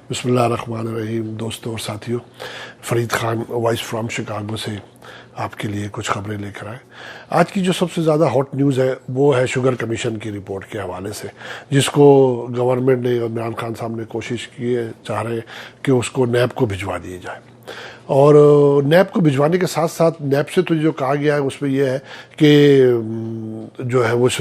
बिस्मिल्लाहिर्रहमानिर्रहीम। दोस्तों और साथियों, Farid Khan voice from Chicago से आपके लिए कुछ खबरें लेकर आए। आज की जो सबसे ज़्यादा हॉट न्यूज़ है वो है शुगर कमीशन की रिपोर्ट के हवाले से, जिसको गवर्नमेंट ने, इमरान खान साहब ने कोशिश की है, चाह रहे कि उसको नैब को भिजवा दिए जाए। और नैब को भिजवाने के साथ साथ नैब से तो जो कहा गया है उसमें यह है कि जो है वो इस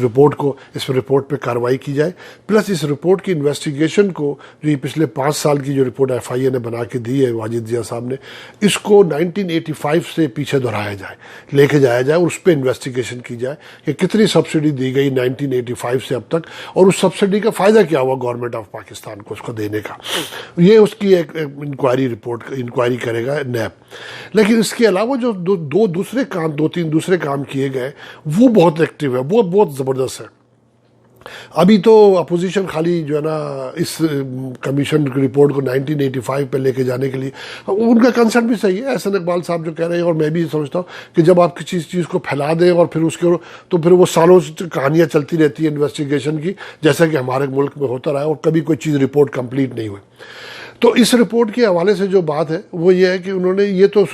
रिपोर्ट पे कार्रवाई की जाए, प्लस इस रिपोर्ट की इन्वेस्टिगेशन को, जो ये पिछले 5 साल की जो रिपोर्ट FIA ने बना के दी है वाजिद जिया साहब ने, इसको 1985 से पीछे दोहराया जाए, लेके जाया जाए और उस पर इन्वेस्टिगेशन की जाए कि कितनी सब्सिडी दी गई 1985 से अब तक, और उस सब्सिडी का फ़ायदा क्या हुआ गवर्नमेंट ऑफ पाकिस्तान को उसको देने का। ये उसकी एक इंक्वायरी करेगा नैब। लेकिन इसके अलावा जो दो तीन दूसरे काम किए गए वो बहुत एक्टिव है, वो बहुत ज़बरदस्त है। अभी तो अपोजिशन खाली जो है ना इस कमीशन रिपोर्ट को 1985 पे लेके जाने के लिए, उनका कंसर्न भी सही है, एहसन इकबाल साहब जो कह रहे हैं, और मैं भी समझता हूँ कि जब आप किसी चीज़ को फैला दें और फिर उसके तो फिर वो सालों कहानियाँ चलती रहती है इन्वेस्टिगेशन की, जैसा कि हमारे मुल्क में होता रहा है, और कभी कोई चीज़ रिपोर्ट कंप्लीट नहीं हुई। तो इस रिपोर्ट के हवाले से जो बात है वो ये है कि उन्होंने ये तो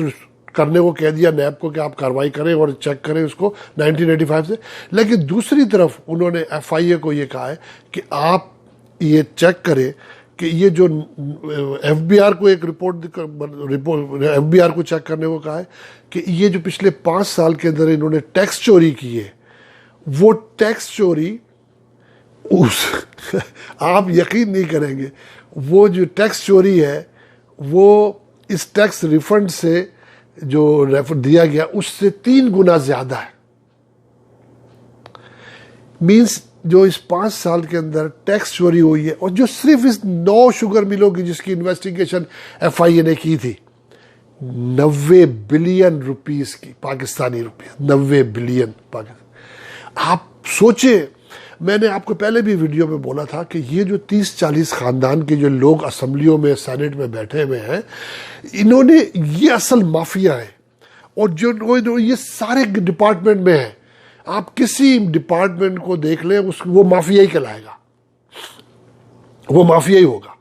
करने को कह दिया नैब को कि आप कार्रवाई करें और चेक करें उसको 1985 से, लेकिन दूसरी तरफ उन्होंने FIA को ये कहा है कि आप ये चेक करें कि ये जो FBR को एक FBR को चेक करने को कहा है कि ये जो पिछले 5 साल के अंदर इन्होंने टैक्स चोरी की है, वो टैक्स चोरी आप यकीन नहीं करेंगे, वो जो टैक्स चोरी है वो इस टैक्स रिफंड से जो रेफर दिया गया उससे 3 गुना ज्यादा है। मींस जो इस 5 साल के अंदर टैक्स चोरी हुई है, और जो सिर्फ इस 9 शुगर मिलों की जिसकी इन्वेस्टिगेशन FIA ने की थी, 90 बिलियन रुपीस की, पाकिस्तानी रुपये 90 बिलियन पाकिस्तान। आप सोचे, मैंने आपको पहले भी वीडियो में बोला था कि ये जो 30-40 खानदान के जो लोग असेंबलियों में, सेनेट में बैठे हुए हैं, इन्होंने, ये असल माफिया है, और जो ये सारे डिपार्टमेंट में है, आप किसी डिपार्टमेंट को देख लें वो माफिया ही कहलाएगा, वो माफिया ही होगा।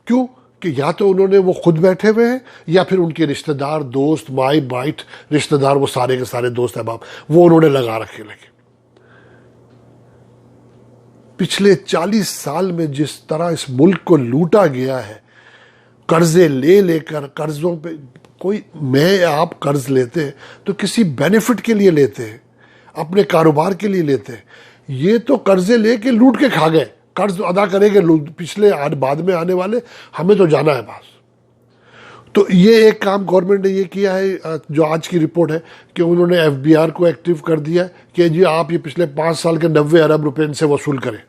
क्यों? कि या तो उन्होंने वो खुद बैठे हुए हैं, या फिर उनके रिश्तेदार, दोस्त, माई बाइट रिश्तेदार, वो सारे के सारे दोस्त अहबाब वो उन्होंने लगा रखे। लेकिन पिछले 40 साल में जिस तरह इस मुल्क को लूटा गया है, कर्जे ले लेकर, कर्जों पे मैं आप कर्ज लेते हैं तो किसी बेनिफिट के लिए लेते हैं, अपने कारोबार के लिए लेते हैं। ये तो कर्जे लेके लूट के खा गए, कर्ज अदा करेंगे पिछले बाद में आने वाले, हमें तो जाना है पास। तो ये एक काम गवर्नमेंट ने ये किया है, जो आज की रिपोर्ट है कि उन्होंने FBR को एक्टिव कर दिया कि जी आप ये पिछले 5 साल के 90 अरब रुपए इनसे वसूल करें।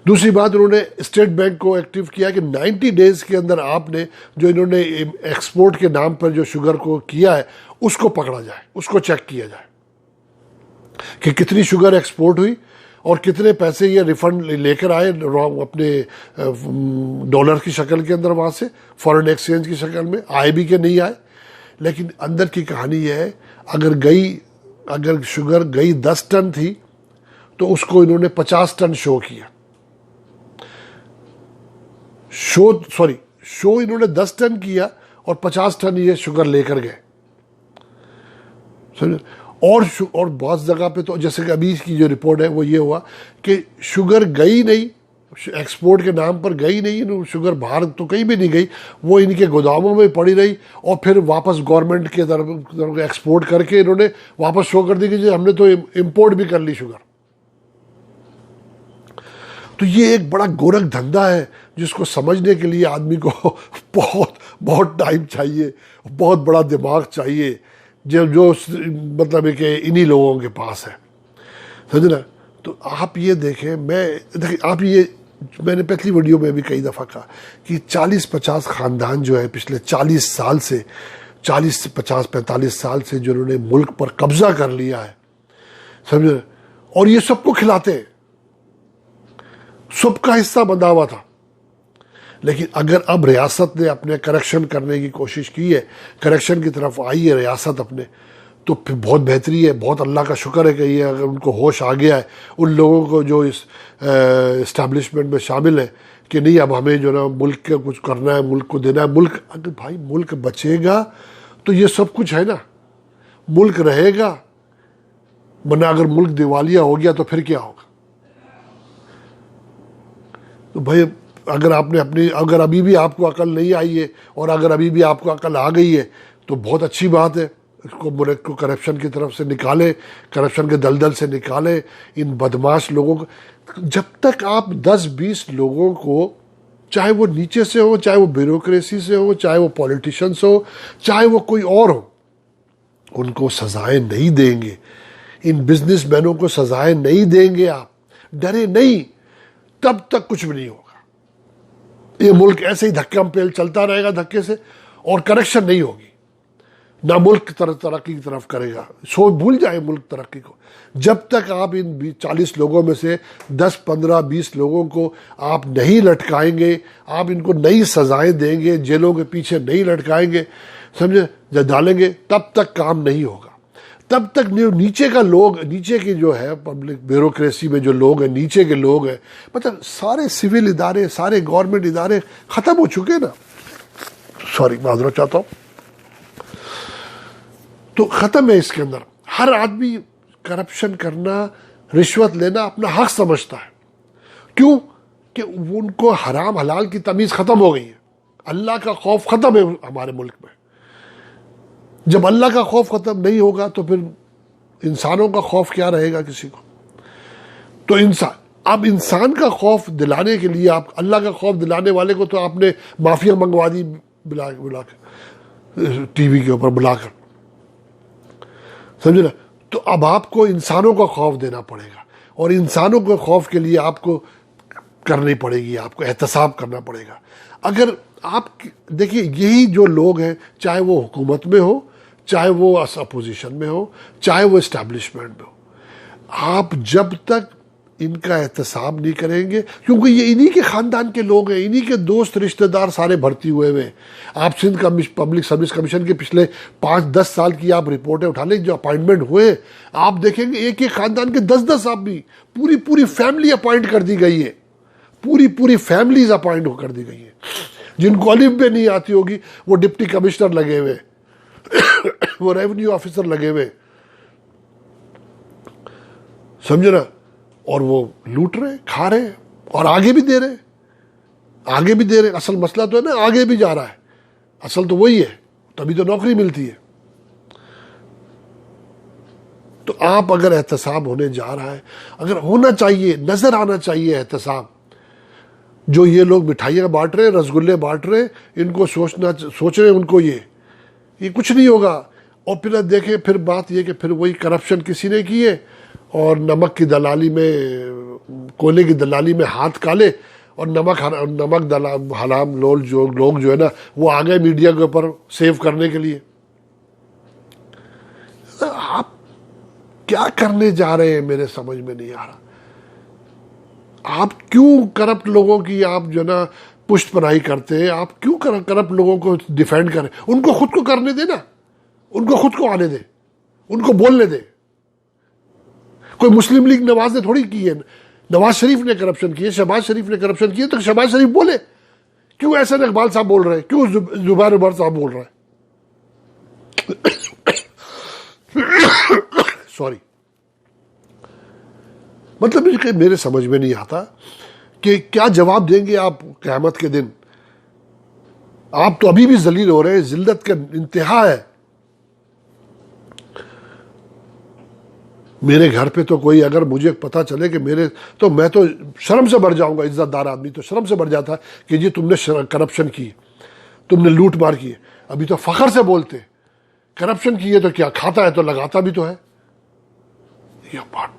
दूसरी बात, उन्होंने स्टेट बैंक को एक्टिव किया कि 90 डेज के अंदर आपने जो इन्होंने एक्सपोर्ट के नाम पर जो शुगर को किया है उसको पकड़ा जाए, उसको चेक किया जाए कि कितनी शुगर एक्सपोर्ट हुई और कितने पैसे ये रिफंड लेकर आए अपने डॉलर की शक्ल के अंदर, वहाँ से फॉरेन एक्सचेंज की शक्ल में आए भी कि नहीं आए। लेकिन अंदर की कहानी यह है, अगर शुगर गई 10 टन थी तो उसको इन्होंने 50 टन शो किया। शो इन्होंने 10 टन किया और 50 टन ये शुगर लेकर गए। और बहुत जगह पे तो, जैसे कि अभी की जो रिपोर्ट है वो ये हुआ कि शुगर गई नहीं, एक्सपोर्ट के नाम पर गई नहीं, शुगर बाहर तो कहीं भी नहीं गई, वो इनके गोदामों में पड़ी रही, और फिर वापस गवर्नमेंट के तरफ एक्सपोर्ट करके इन्होंने वापस शो कर दी कि हमने तो इंपोर्ट भी कर ली शुगर। तो ये एक बड़ा गोरख धंधा है जिसको समझने के लिए आदमी को बहुत टाइम चाहिए, बहुत बड़ा दिमाग चाहिए, जो मतलब है कि इन्हीं लोगों के पास है, समझ ना। तो आप ये देखें, मैंने पिछली वीडियो में भी कई दफ़ा कहा कि 40-50 खानदान जो है पिछले 40 साल से, 40 से 50-45 साल से जो उन्होंने मुल्क पर कब्जा कर लिया है, समझे, और ये सबको खिलाते हैं, सबका हिस्सा बंधा हुआ था। लेकिन अगर अब रियासत ने अपने करेक्शन करने की कोशिश की है, करेक्शन की तरफ आई है रियासत अपने, तो फिर बहुत बेहतरी है, बहुत अल्लाह का शुक्र है कि ये अगर उनको होश आ गया है, उन लोगों को जो इस इस्टेब्लिशमेंट में शामिल है, कि नहीं अब हमें जो ना मुल्क के कुछ करना है, मुल्क को देना है। मुल्क, अगर भाई मुल्क बचेगा तो ये सब कुछ है ना, मुल्क रहेगा, वरना अगर मुल्क दिवालिया हो गया तो फिर क्या होगा। तो भाई अगर आपने अपनी, अगर अभी भी आपको अकल नहीं आई है और अगर अभी भी आपको अकल आ गई है तो बहुत अच्छी बात है। इसको मुल्क को करप्शन की तरफ से निकाले, करप्शन के दलदल से निकाले इन बदमाश लोगों को। जब तक आप 10-20 लोगों को, चाहे वो नीचे से हो, चाहे वो ब्यूरोक्रेसी से हो, चाहे वो पॉलिटिशियंस हो, चाहे वो कोई और हो, उनको सजाएं नहीं देंगे, इन बिजनेसमैनों को सजाएं नहीं देंगे, आप डरे नहीं, तब तक कुछ भी नहीं होगा। ये मुल्क ऐसे ही धक्का पेल चलता रहेगा धक्के से, और करेक्शन नहीं होगी ना, मुल्क तरक्की की तरफ करेगा। सो भूल जाए मुल्क तरक्की को। जब तक आप इन 40 लोगों में से 10, 15, 20 लोगों को आप नहीं लटकाएंगे, आप इनको नई सजाएं देंगे, जेलों के पीछे नहीं लटकाएंगे, समझे, जब डालेंगे, तब तक काम नहीं होगा। तब तक नीचे का लोग, नीचे की जो है पब्लिक ब्यूरोक्रेसी में जो लोग हैं, नीचे के लोग हैं, मतलब सारे सिविल इदारे, सारे गवर्नमेंट इदारे खत्म हो चुके ना, सॉरी माजरत चाहता हूं, तो खत्म है। इसके अंदर हर आदमी करप्शन करना, रिश्वत लेना अपना हक समझता है। क्यों? कि उनको हराम हलाल की तमीज खत्म हो गई है, अल्लाह का खौफ खत्म है हमारे मुल्क में। जब अल्लाह का खौफ खत्म नहीं होगा तो फिर इंसानों का खौफ क्या रहेगा किसी को। तो अब इंसान का खौफ दिलाने के लिए, आप अल्लाह का खौफ दिलाने वाले को तो आपने माफिया मंगवा दी बुलाकर, टीवी के ऊपर बुलाकर, समझे ना। तो अब आपको इंसानों का खौफ देना पड़ेगा, और इंसानों के खौफ के लिए आपको करनी पड़ेगी, आपको एहतसाब करना पड़ेगा। अगर आप देखिए, यही जो लोग हैं, चाहे वो हुकूमत में हो, चाहे वो अपोजिशन में हो, चाहे वो इस्टेब्लिशमेंट में हो, आप जब तक इनका एहतसाब नहीं करेंगे, क्योंकि ये इन्हीं के खानदान के लोग हैं, इन्हीं के दोस्त रिश्तेदार सारे भर्ती हुए हुए। आप सिंध पब्लिक सर्विस कमीशन के पिछले 5-10 साल की आप रिपोर्टें उठा लें, जो अपॉइंटमेंट हुए, आप देखेंगे एक एक खानदान के 10-10 आदमी, पूरी फैमिली अपॉइंट कर दी गई है, पूरी फैमिलीज अपॉइंट कर दी गई है। जिनको अलिफ भी नहीं आती होगी वो डिप्टी कमिश्नर लगे हुए वो रेवेन्यू ऑफिसर लगे हुए, समझे ना, और वो लूट रहे, खा रहे, और आगे भी दे रहे। असल मसला तो है ना, आगे भी जा रहा है, असल तो वही है, तभी तो नौकरी मिलती है। तो आप अगर एहतसाब होने जा रहा है, अगर होना चाहिए, नजर आना चाहिए एहतसाब। जो ये लोग मिठाइयाँ बांट रहे, रसगुल्ले बांट रहे, इनको सोच रहे उनको ये कुछ नहीं होगा। और फिर देखें, फिर बात ये कि फिर वही करप्शन किसी ने की है, और नमक की दलाली में, कोयले की दलाली में हाथ काले, और नमक हराम लोग जो है ना, वो आ गए मीडिया के ऊपर सेव करने के लिए। आप क्या करने जा रहे हैं, मेरे समझ में नहीं आ रहा। आप क्यों करप्ट लोगों की आप जो ना पुष्ट पनाही करते हैं? आप क्यों करप्ट लोगों को डिफेंड करें? उनको खुद को करने दे ना, उनको खुद को आने दे, उनको बोलने दे। कोई मुस्लिम लीग नवाज ने थोड़ी की है, नवाज शरीफ ने करप्शन की है, शहबाज शरीफ ने करप्शन की है, तो शहबाज शरीफ बोले। क्यों ऐसा इकबाल साहब बोल रहे हैं? क्यों जुबैर उमर साहब बोल रहे हैं? सॉरी, मतलब मेरे समझ में नहीं आता कि क्या जवाब देंगे आप क़यामत के दिन। आप तो अभी भी जलील हो रहे हैं, जिल्लत का इंतहा है। मेरे घर पे तो कोई अगर मुझे पता चले कि मेरे, तो मैं तो शर्म से भर जाऊंगा। इज्जतदार आदमी तो शर्म से भर जाता है कि जी तुमने करप्शन की, तुमने लूट मार की। अभी तो फखर से बोलते, करप्शन की है तो क्या, खाता है तो लगाता भी तो है। ये बात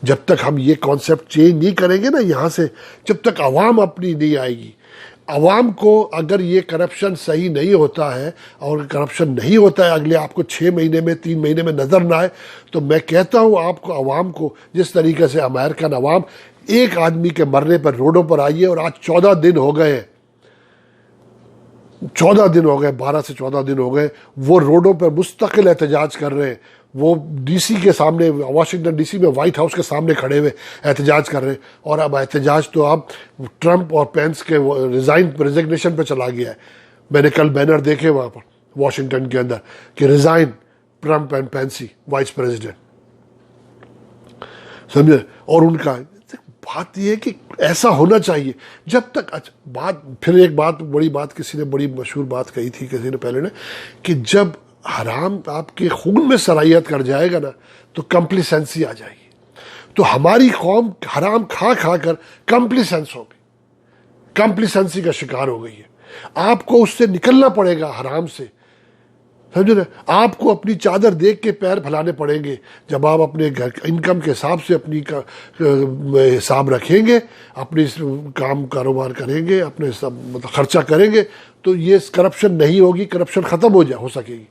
जब तक हम ये कॉन्सेप्ट चेंज नहीं करेंगे ना यहां से, जब तक आवाम अपनी नहीं आएगी। आवाम को अगर ये करप्शन सही नहीं होता है, और करप्शन नहीं होता है अगले आपको 6 महीने में, 3 महीने में नजर ना आए, तो मैं कहता हूं आपको, आवाम को, जिस तरीके से अमेरिकन आवाम एक आदमी के मरने पर रोडों पर आई है, और आज 14 दिन हो गए हैं, 14 दिन हो गए, 12 से 14 दिन हो गए, वो रोडों पर मुस्तकिल एहतजाज कर रहे हैं। वो डीसी के सामने, वाशिंगटन डीसी में व्हाइट हाउस के सामने खड़े हुए एहतजाज कर रहे हैं। और अब एहतजाज तो अब ट्रंप और पेंस के रिजिग्नेशन पे चला गया है। मैंने कल बैनर देखे वहां पर वाशिंगटन के अंदर कि resign Trump and Pence vice president, समझे। और उनका बात यह है कि ऐसा होना चाहिए जब तक। अच्छा बात, फिर एक बात, बड़ी बात, किसी ने बड़ी मशहूर बात कही थी किसी ने पहले ने, कि जब हराम आपके खून में सरायत कर जाएगा ना तो कंप्लीसेंसी आ जाएगी। तो हमारी कौम हराम खा खा कर कंप्लीसेंस हो गई, कंप्लीसेंसी का शिकार हो गई है। आपको उससे निकलना पड़ेगा, हराम से, समझे ना। आपको अपनी चादर देख के पैर फैलाने पड़ेंगे। जब आप अपने घर इनकम के हिसाब से अपनी हिसाब रखेंगे, अपनी काम कारोबार करेंगे, अपने सब मतलब खर्चा करेंगे, तो ये करप्शन नहीं होगी, करप्शन ख़त्म हो सकेगी,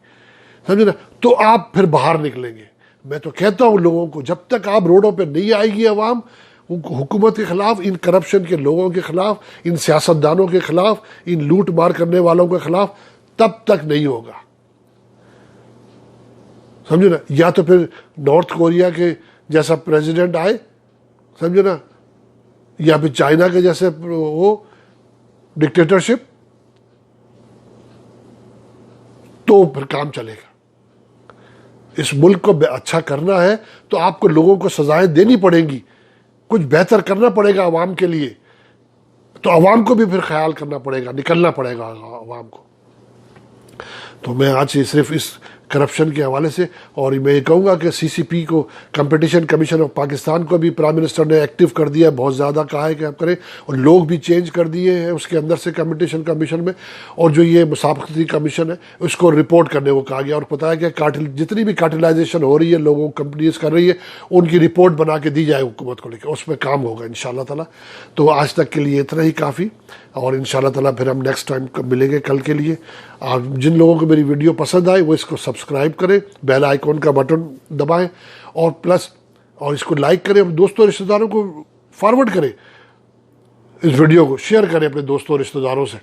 समझे ना। तो आप फिर बाहर निकलेंगे। मैं तो कहता हूँ लोगों को, जब तक आप रोडों पर नहीं आएगी अवाम हुकूमत के खिलाफ, इन करप्शन के लोगों के खिलाफ, इन सियासतदानों के खिलाफ, इन लूट मार करने वालों के खिलाफ, तब तक नहीं होगा, समझो ना। या तो फिर नॉर्थ कोरिया के जैसा प्रेसिडेंट आए, समझो ना, या फिर चाइना के जैसे वो डिक्टेटरशिप, तो फिर काम चलेगा। इस मुल्क को अच्छा करना है तो आपको लोगों को सजाएं देनी पड़ेंगी, कुछ बेहतर करना पड़ेगा आवाम के लिए। तो आवाम को भी फिर ख्याल करना पड़ेगा, निकलना पड़ेगा आवाम को। तो मैं आज सिर्फ इस करप्शन के हवाले से, और मैं ये कहूँगा कि सीसीपी को, कंपटीशन कमीशन ऑफ पाकिस्तान को भी प्राइम मिनिस्टर ने एक्टिव कर दिया, बहुत ज़्यादा कहा है कि आप करें, और लोग भी चेंज कर दिए हैं उसके अंदर से कंपटीशन कमीशन में। और जो ये मुसाफरती कमीशन है उसको रिपोर्ट करने को कहा गया, और पता है कि जितनी भी कार्टिलाइजेशन हो रही है, लोगों कंपनीज कर रही है, उनकी रिपोर्ट बना के दी जाए हुकूमत को लेकर, उस पर काम होगा इंशाल्लाह ताला। तो आज तक के लिए इतना ही काफ़ी, और इंशाल्लाह ताला फिर हम नेक्स्ट टाइम मिलेंगे कल के लिए। आप जिन लोगों को मेरी वीडियो पसंद आए वो इसको सब्सक्राइब करें, बेल आइकॉन का बटन दबाएं, और प्लस और इसको लाइक करें, दोस्तों रिश्तेदारों को फॉरवर्ड करें, इस वीडियो को शेयर करें अपने दोस्तों रिश्तेदारों से।